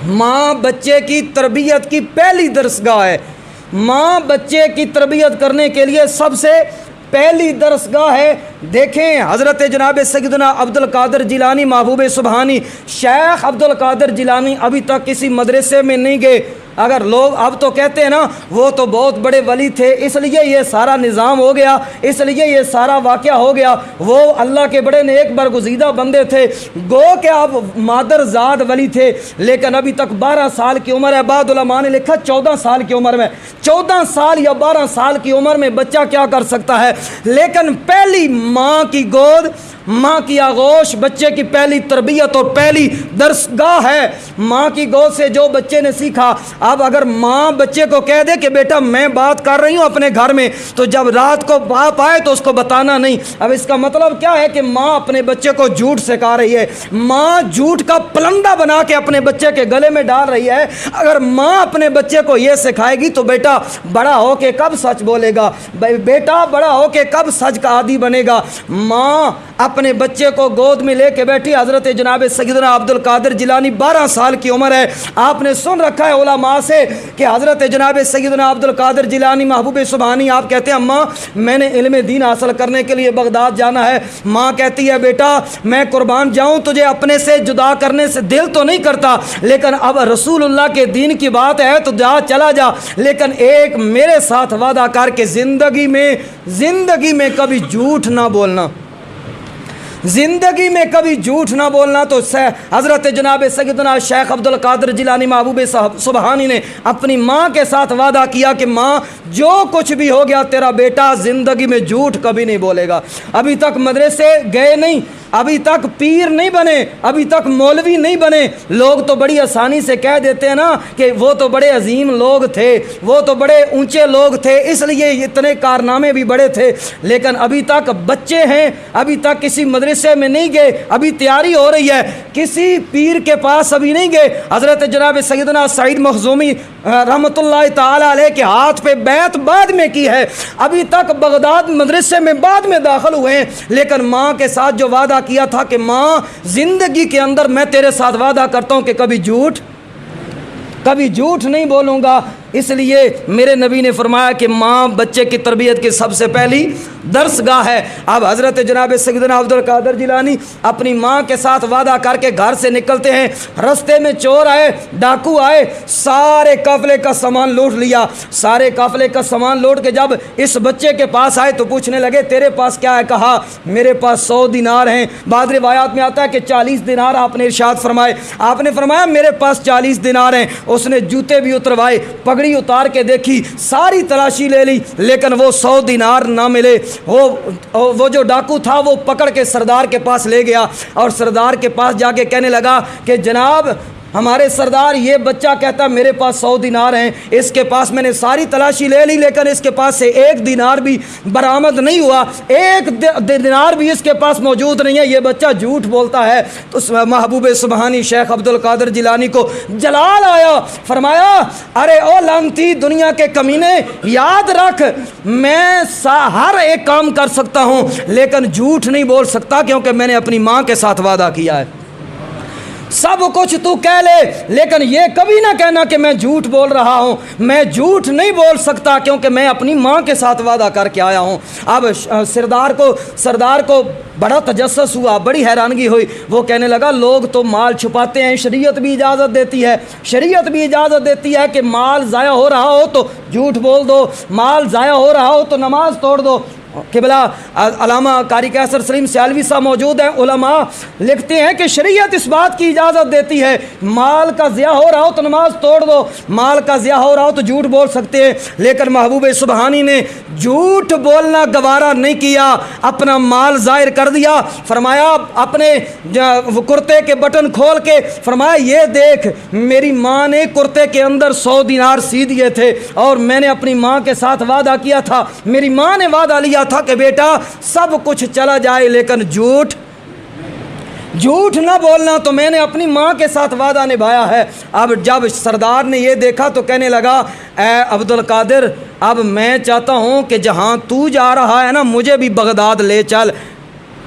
ماں بچے کی تربیت کی پہلی درسگاہ ہے۔ ماں بچے کی تربیت کرنے کے لیے سب سے پہلی درسگاہ ہے۔ دیکھیں حضرت جناب سیدنا عبد القادر جیلانی محبوب سبحانی، شیخ عبد القادر جیلانی ابھی تک کسی مدرسے میں نہیں گئے۔ اگر لوگ اب تو کہتے ہیں نا وہ تو بہت بڑے ولی تھے اس لیے یہ سارا نظام ہو گیا، اس لیے یہ سارا واقعہ ہو گیا، وہ اللہ کے بڑے نیک برگزیدہ بندے تھے، گو کہ آپ مادر زاد ولی تھے، لیکن ابھی تک 12 سال کی عمر ہے۔ بعض علماء نے لکھا 14 سال کی عمر میں، 14 سال یا 12 سال کی عمر میں بچہ کیا کر سکتا ہے؟ لیکن پہلی ماں کی گود، ماں کی آغوش بچے کی پہلی تربیت اور پہلی درسگاہ ہے۔ ماں کی گود سے جو بچے نے سیکھا، اب اگر ماں بچے کو کہہ دے کہ بیٹا میں بات کر رہی ہوں اپنے گھر میں، تو جب رات کو باپ آئے تو اس کو بتانا نہیں۔ اب اس کا مطلب کیا ہے کہ ماں اپنے بچے کو جھوٹ سکھا رہی ہے، ماں جھوٹ کا پلندہ بنا کے اپنے بچے کے گلے میں ڈال رہی ہے۔ اگر ماں اپنے بچے کو یہ سکھائے گی تو بیٹا بڑا ہو کے کب سچ بولے گا، بیٹا بڑا ہو کے کب سچ کا عادی بنے گا۔ ماں اپنے بچے کو گود میں لے کے بیٹھی، حضرت جناب سیدنا عبد القادر جیلانی 12 سال کی عمر ہے، آپ نے سن رکھا ہے علماء سے کہ حضرت جناب سیدنا عبد القادر جیلانی محبوب سبحانی آپ کہتے ہیں اماں میں نے علم دین حاصل کرنے کے لیے بغداد جانا ہے۔ ماں کہتی ہے بیٹا میں قربان جاؤں تجھے اپنے سے جدا کرنے سے دل تو نہیں کرتا، لیکن اب رسول اللہ کے دین کی بات ہے تو جا چلا جا، لیکن ایک میرے ساتھ وعدہ کر کے زندگی میں کبھی جھوٹ نہ بولنا، زندگی میں کبھی جھوٹ نہ بولنا۔ تو حضرت جناب سیدنا شیخ عبد القادر جیلانی محبوب سبحانی نے اپنی ماں کے ساتھ وعدہ کیا کہ ماں جو کچھ بھی ہو گیا تیرا بیٹا زندگی میں جھوٹ کبھی نہیں بولے گا۔ ابھی تک مدرسے گئے نہیں، ابھی تک پیر نہیں بنے، ابھی تک مولوی نہیں بنے، لوگ تو بڑی آسانی سے کہہ دیتے ہیں نا کہ وہ تو بڑے عظیم لوگ تھے، وہ تو بڑے اونچے لوگ تھے اس لیے اتنے کارنامے بھی بڑے تھے، لیکن ابھی تک بچے ہیں، ابھی تک کسی مدرسے میں نہیں گئے، ابھی تیاری ہو رہی ہے، کسی پیر کے پاس ابھی نہیں گئے۔ حضرت جناب سیدنا سعید مخزومی رحمۃ اللہ تعالی علیہ کے ہاتھ پہ بیعت بعد میں کی ہے، ابھی تک بغداد مدرسے میں بعد میں داخل ہوئے ہیں، لیکن ماں کے ساتھ جو وعدہ کیا تھا کہ ماں زندگی کے اندر میں تیرے ساتھ وعدہ کرتا ہوں کہ کبھی جھوٹ نہیں بولوں گا۔ اس لیے میرے نبی نے فرمایا کہ ماں بچے کی تربیت کی سب سے پہلی درسگاہ ہے۔ اب حضرت جناب سیدنا عبد القادر جیلانی اپنی ماں کے ساتھ وعدہ کر کے گھر سے نکلتے ہیں، رستے میں چور آئے، ڈاکو آئے، سارے قافلے کا سامان لوٹ لیا۔ سارے قافلے کا سامان لوٹ کے جب اس بچے کے پاس آئے تو پوچھنے لگے تیرے پاس کیا ہے؟ کہا میرے پاس 100 دینار ہیں۔ بعض روایات میں آتا ہے کہ 40 دینار آپ نے ارشاد فرمائے، آپ نے فرمایا میرے پاس 40 دینار ہیں۔ اس نے جوتے بھی اتروائے، پگڑی اتار کے دیکھی، ساری تلاشی لے لی، لیکن وہ 100 دینار نہ ملے۔ وہ جو ڈاکو تھا وہ پکڑ کے سردار کے پاس لے گیا اور سردار کے پاس جا کے کہنے لگا کہ جناب ہمارے سردار یہ بچہ کہتا میرے پاس 100 دینار ہیں، اس کے پاس میں نے ساری تلاشی لے لی لیکن اس کے پاس سے 1 دینار بھی برآمد نہیں ہوا، 1 دینار بھی اس کے پاس موجود نہیں ہے، یہ بچہ جھوٹ بولتا ہے۔ تو محبوب سبحانی شیخ عبد القادر جیلانی کو جلال آیا، فرمایا ارے او لعنتی دنیا کے کمینے، یاد رکھ میں ہر ایک کام کر سکتا ہوں لیکن جھوٹ نہیں بول سکتا کیونکہ میں نے اپنی ماں کے ساتھ وعدہ کیا ہے۔ سب کچھ تو کہہ لے لیکن یہ کبھی نہ کہنا کہ میں جھوٹ بول رہا ہوں، میں جھوٹ نہیں بول سکتا کیونکہ میں اپنی ماں کے ساتھ وعدہ کر کے آیا ہوں۔ اب سردار کو بڑا تجسس ہوا، بڑی حیرانگی ہوئی، وہ کہنے لگا لوگ تو مال چھپاتے ہیں، شریعت بھی اجازت دیتی ہے کہ مال ضائع ہو رہا ہو تو جھوٹ بول دو، مال ضائع ہو رہا ہو تو نماز توڑ دو۔ قبلہ علامہ قاری قیصر سلیم سیالوی صاحب موجود ہیں، علماء لکھتے ہیں کہ شریعت اس بات کی اجازت دیتی ہے مال کا ضیاع ہو رہا ہو تو نماز توڑ دو، مال کا ضیاع ہو رہا ہو تو جھوٹ بول سکتے ہیں، لیکن محبوب سبحانی نے جھوٹ بولنا گوارا نہیں کیا، اپنا مال ظاہر کر دیا۔ فرمایا اپنے کرتے کے بٹن کھول کے فرمایا یہ دیکھ میری ماں نے کرتے کے اندر 100 دینار سی دیے تھے اور میں نے اپنی ماں کے ساتھ وعدہ کیا تھا، میری ماں نے وعدہ لیا تھا کہ بیٹا سب کچھ چلا جائے لیکن جھوٹ نہ بولنا، تو میں نے اپنی ماں کے ساتھ وعدہ نبھایا ہے۔ اب جب سردار نے یہ دیکھا تو کہنے لگا اے عبد القادر اب میں چاہتا ہوں کہ جہاں تو جا رہا ہے نا مجھے بھی بغداد لے چل۔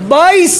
22